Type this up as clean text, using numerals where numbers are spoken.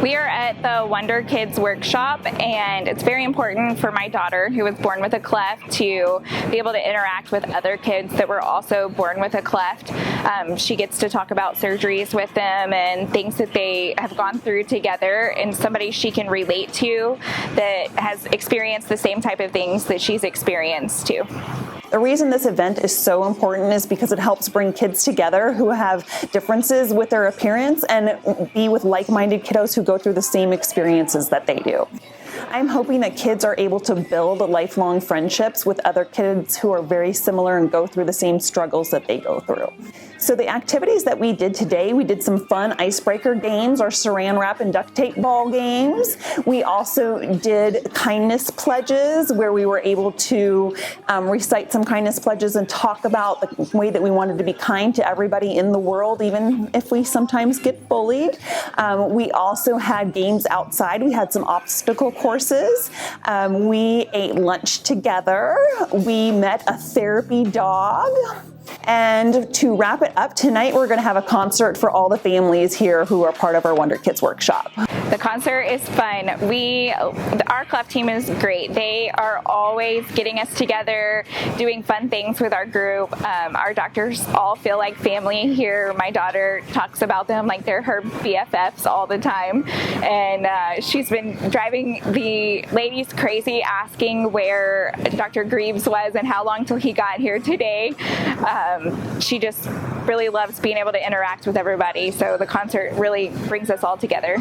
We are at the WonderKids Workshop, and it's very important for my daughter, who was born with a cleft, to be able to interact with other kids that were also born with a cleft. She gets to talk about surgeries with them and things that they have gone through together, and somebody she can relate to that has experienced the same type of things that she's experienced too. The reason this event is so important is because it helps bring kids together who have differences with their appearance and be with like-minded kiddos who go through the same experiences that they do. I'm hoping that kids are able to build lifelong friendships with other kids who are very similar and go through the same struggles that they go through. So the activities that we did today, we did some fun icebreaker games, our saran wrap and duct tape ball games. We also did kindness pledges where we were able to recite some kindness pledges and talk about the way that we wanted to be kind to everybody in the world, even if we sometimes get bullied. We also had games outside. We had some obstacle courses. We ate lunch together. We met a therapy dog. And to wrap it up, tonight we're going to have a concert for all the families here who are part of our WonderKids Workshop. The concert is fun. Our Cleft team is great. They are always getting us together, doing fun things with our group. Our doctors all feel like family here. My daughter talks about them like they're her BFFs all the time. And she's been driving the ladies crazy asking where Dr. Greaves was and how long till he got here today. She just really loves being able to interact with everybody, so the concert really brings us all together.